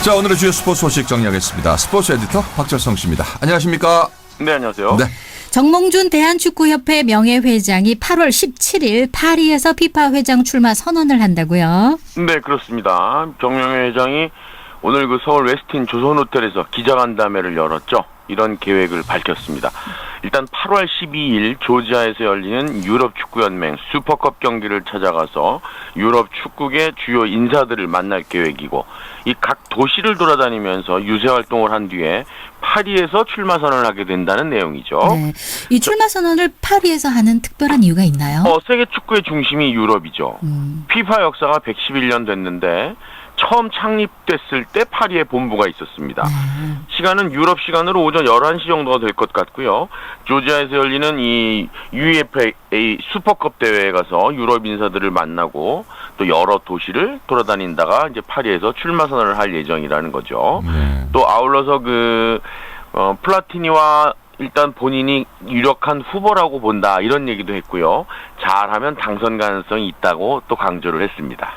자, 오늘의 주요 스포츠 소식 정리하겠습니다. 스포츠 에디터 박철성 씨입니다. 안녕하십니까? 네, 안녕하세요. 네. 정몽준 대한축구협회 명예회장이 8월 17일 파리에서 피파 회장 출마 선언을 한다고요? 네, 그렇습니다. 정명회 회장이 오늘 그 서울 웨스틴 조선호텔에서 기자간담회를 열었죠. 이런 계획을 밝혔습니다. 일단 8월 12일 조지아에서 열리는 유럽 축구연맹 슈퍼컵 경기를 찾아가서 유럽 축구계 주요 인사들을 만날 계획이고, 이 각 도시를 돌아다니면서 유세 활동을 한 뒤에 파리에서 출마 선언을 하게 된다는 내용이죠. 네. 이 출마 선언을 파리에서 하는 특별한 이유가 있나요? 세계 축구의 중심이 유럽이죠. 피파 역사가 111년 됐는데 처음 창립됐을 때 파리에 본부가 있었습니다. 시간은 유럽 시간으로 오전 11시 정도가 될 것 같고요. 조지아에서 열리는 이 UEFA 슈퍼컵 대회에 가서 유럽 인사들을 만나고 또 여러 도시를 돌아다닌다가 이제 파리에서 출마 선언을 할 예정이라는 거죠. 또 아울러서 플라티니와 일단 본인이 유력한 후보라고 본다, 이런 얘기도 했고요. 잘하면 당선 가능성이 있다고 또 강조를 했습니다.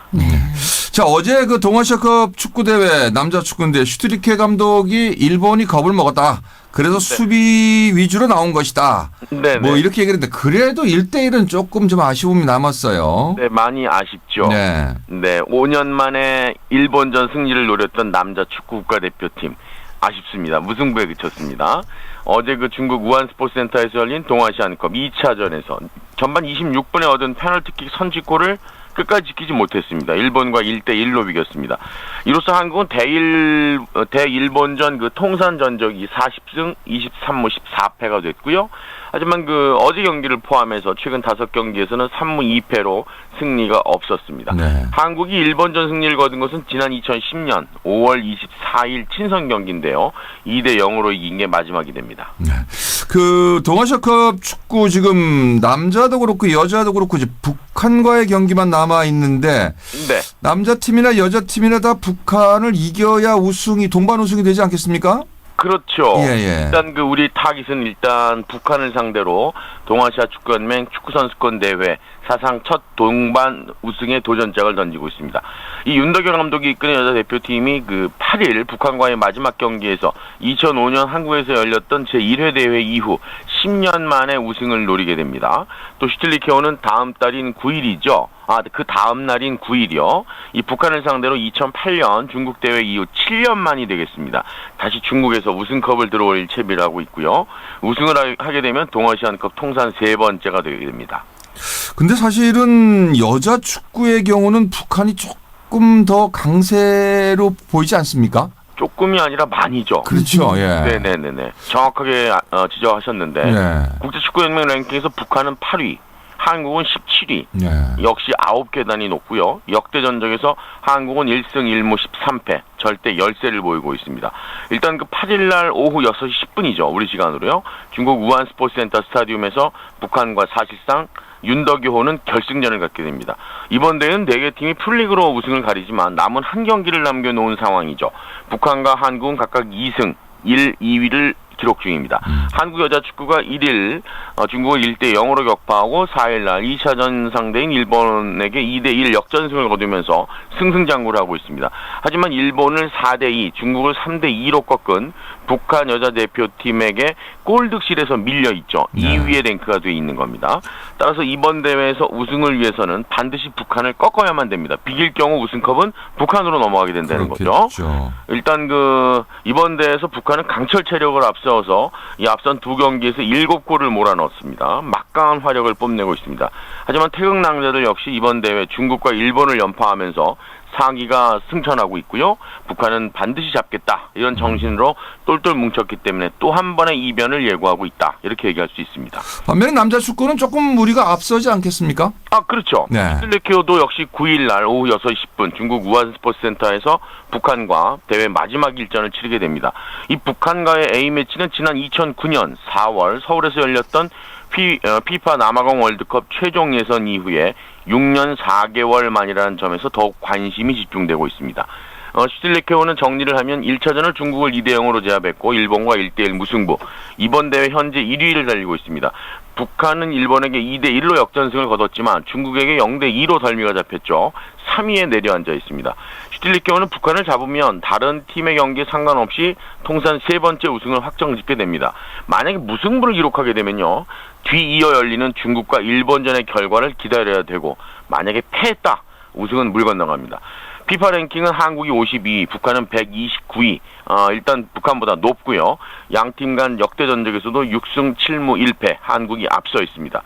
자, 어제 그 동아시아컵 축구대회 남자 축구인데 슈트리케 감독이 일본이 겁을 먹었다. 그래서 수비 위주로 나온 것이다. 네, 뭐 이렇게 얘기했는데 그래도 1대1은 조금 좀 아쉬움이 남았어요. 네, 많이 아쉽죠. 네. 네, 5년 만에 일본전 승리를 노렸던 남자 축구 국가대표팀 아쉽습니다. 무승부에 그쳤습니다. 어제 그 중국 우한 스포츠센터에서 열린 동아시안컵 2차전에서 전반 26분에 얻은 페널티킥 선취골을 끝까지 지키지 못했습니다. 일본과 1대1로 비겼습니다. 이로써 한국은 대일본전 그 통산 전적이 40승 23무 14패가 됐고요. 하지만 그 어제 경기를 포함해서 최근 5경기에서는 3무 2패로 승리가 없었습니다. 네. 한국이 일본전 승리를 거둔 것은 지난 2010년 5월 24일 친선 경기인데요. 2대0으로 이긴 게 마지막이 됩니다. 네. 그 동아시아컵 축구 지금 남자도 그렇고 여자도 그렇고 이제 북한과의 경기만 남아 있는데, 네. 남자 팀이나 여자 팀이나 다 북한을 이겨야 동반 우승이 되지 않겠습니까? 그렇죠. 예. 일단 우리 타깃은 일단 북한을 상대로 동아시아 축구연맹 축구선수권 대회 사상 첫 동반 우승의 도전장을 던지고 있습니다. 이 윤덕열 감독이 이끄는 여자 대표팀이 8일 북한과의 마지막 경기에서 2005년 한국에서 열렸던 제1회 대회 이후 10년 만에 우승을 노리게 됩니다. 또 슈틸리케오는 다음 달인 9일이죠. 그 다음 날인 9일이요. 이 북한을 상대로 2008년 중국 대회 이후 7년 만이 되겠습니다. 다시 중국에서 우승컵을 들어올릴 채비를 하고 있고요. 우승을 하게 되면 동아시안컵 통산 3번째가 되게 됩니다. 근데 사실은 여자 축구의 경우는 북한이 조금 더 강세로 보이지 않습니까? 조금이 아니라 많이죠. 그렇죠. 예. 네네네. 정확하게 지적하셨는데, 네. 국제축구연맹 랭킹에서 북한은 8위, 한국은 17위. 네. 역시 9계단이 높고요. 역대 전적에서 한국은 1승 1무 13패, 절대 열세를 보이고 있습니다. 일단 8일 날 오후 6시 10분이죠. 우리 시간으로요. 중국 우한 스포츠센터 스타디움에서 북한과 사실상 윤덕효호는 결승전을 갖게 됩니다. 이번 대회는 4개 팀이 풀리그로 우승을 가리지만 남은 한 경기를 남겨놓은 상황이죠. 북한과 한국은 각각 2승 1, 2위를 기록 중입니다. 한국 여자 축구가 1일 중국을 1대0으로 격파하고 4일날 2차전 상대인 일본에게 2대1 역전승을 거두면서 승승장구를 하고 있습니다. 하지만 일본을 4대2, 중국을 3대2로 꺾은 북한 여자 대표팀에게 골득실에서 밀려 있죠. 네. 2위의 랭크가 돼 있는 겁니다. 따라서 이번 대회에서 우승을 위해서는 반드시 북한을 꺾어야만 됩니다. 비길 경우 우승컵은 북한으로 넘어가게 된다는 그렇겠죠. 거죠. 일단 이번 대회에서 북한은 강철 체력을 앞서서 이 앞선 2경기에서 7골을 몰아넣었습니다. 막강한 화력을 뽐내고 있습니다. 하지만 태극 낭자들 역시 이번 대회 중국과 일본을 연파하면서 상위가 승천하고 있고요. 북한은 반드시 잡겠다, 이런 정신으로 똘똘 뭉쳤기 때문에 또 한 번의 이변을 예고하고 있다, 이렇게 얘기할 수 있습니다. 반면에 남자 축구는 조금 우리가 앞서지 않겠습니까? 그렇죠. 네. 슈틸리케오도 역시 9일날 오후 6시 10분 중국 우한 스포츠센터에서 북한과 대회 마지막 일전을 치르게 됩니다. 이 북한과의 A매치는 지난 2009년 4월 서울에서 열렸던 피파 남아공 월드컵 최종 예선 이후에 6년 4개월 만이라는 점에서 더욱 관심이 집중되고 있습니다. 슈틸리케오는 정리를 하면 1차전을 중국을 2대0으로 제압했고 일본과 1대1 무승부. 이번 대회 현재 1위를 달리고 있습니다. 북한은 일본에게 2대1로 역전승을 거뒀지만 중국에게 0대2로 덜미가 잡혔죠. 3위에 내려앉아 있습니다. 슈틸리케오는 북한을 잡으면 다른 팀의 경기에 상관없이 통산 3번째 우승을 확정짓게 됩니다. 만약에 무승부를 기록하게 되면요, 뒤이어 열리는 중국과 일본전의 결과를 기다려야 되고, 만약에 패했다, 우승은 물 건너갑니다. 피파 랭킹은 한국이 52위, 북한은 129위. 일단 북한보다 높고요. 양팀 간 역대 전적에서도 6승 7무 1패, 한국이 앞서 있습니다.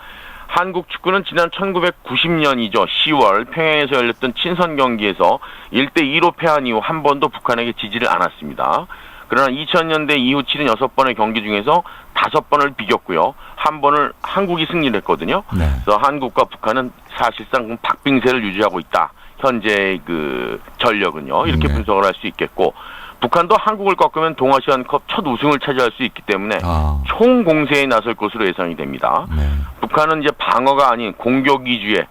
한국 축구는 지난 1990년이죠. 10월 평양에서 열렸던 친선 경기에서 1대2로 패한 이후 한 번도 북한에게 지지를 않았습니다. 그러나 2000년대 이후 치른 6번의 경기 중에서 5번을 비겼고요. 한 번을 한국이 승리를 했거든요. 네. 그래서 한국과 북한은 사실상 박빙세를 유지하고 있다. 현재의 그 전력은요. 이렇게 네. 분석을 할 수 있겠고, 북한도 한국을 꺾으면 동아시안컵 첫 우승을 차지할 수 있기 때문에 총공세에 나설 것으로 예상이 됩니다. 네. 북한은 이제 방어가 아닌 공격 위주의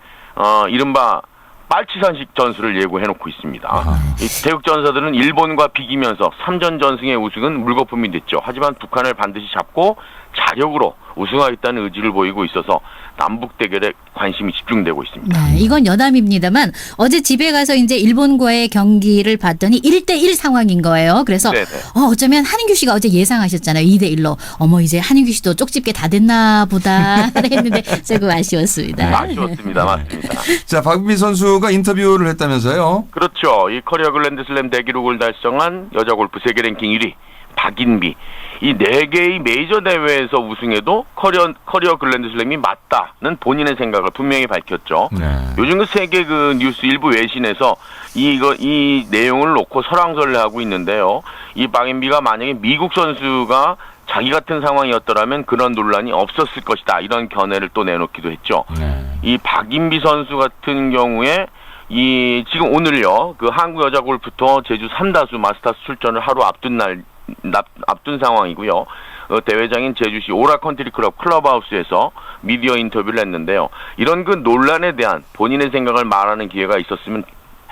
이른바 빨치산식 전술을 예고해놓고 있습니다. 이 태극 전사들은 일본과 비기면서 3전 전승의 우승은 물거품이 됐죠. 하지만 북한을 반드시 잡고 자력으로 우승하겠다는 의지를 보이고 있어서 남북 대결에 관심이 집중되고 있습니다. 네, 이건 여담입니다만 어제 집에 가서 이제 일본과의 경기를 봤더니 1대1 상황인 거예요. 그래서 네네. 어쩌면 한인규 씨가 어제 예상하셨잖아요. 2대1로. 어머 이제 한인규 씨도 쪽집게 다 됐나 보다 했는데 조금 아쉬웠습니다. 아쉬웠습니다. 맞습니다. 자, 박은비 선수가 인터뷰를 했다면서요? 그렇죠. 이 커리어 글랜드슬램 대기록을 달성한 여자 골프 세계 랭킹 1위 박인비. 이 4개의 메이저 대회에서 우승해도 커리어 글랜드슬램이 맞다는 본인의 생각을 분명히 밝혔죠. 네. 요즘 그 세계 그 뉴스 일부 외신에서 이 내용을 놓고 설왕설래 하고 있는데요. 이 박인비가 만약에 미국 선수가 자기 같은 상황이었더라면 그런 논란이 없었을 것이다. 이런 견해를 또 내놓기도 했죠. 네. 이 박인비 선수 같은 경우에 지금 오늘요, 그 한국 여자 골프터 제주 3다수 마스터스 출전을 하루 앞둔 상황이고요. 대회장인 제주시 오라컨트리클럽 클럽하우스에서 미디어 인터뷰를 했는데요. 이런 그 논란에 대한 본인의 생각을 말하는 기회가 있었으면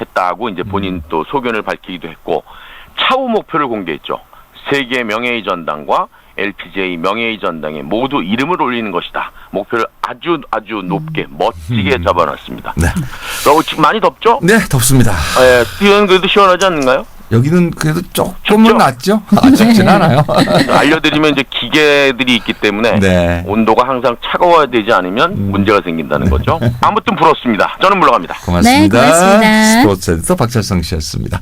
했다고 이제 본인 또 소견을 밝히기도 했고, 차후 목표를 공개했죠. 세계 명예의 전당과 LPGA 명예의 전당에 모두 이름을 올리는 것이다. 목표를 아주 높게 멋지게 잡아놨습니다. 네. 지금 많이 덥죠? 네, 덥습니다. 예, 스튜디오는 그래도 시원하지 않는가요? 여기는 그래도 조금은 춥죠? 낫죠? 춥진 않아요. 알려드리면 이제 기계들이 있기 때문에 네. 온도가 항상 차가워야 되지 않으면 문제가 생긴다는 거죠. 아무튼 부럽습니다. 저는 물러갑니다. 고맙습니다. 네, 고맙습니다. 스포츠센터 박철성 씨였습니다.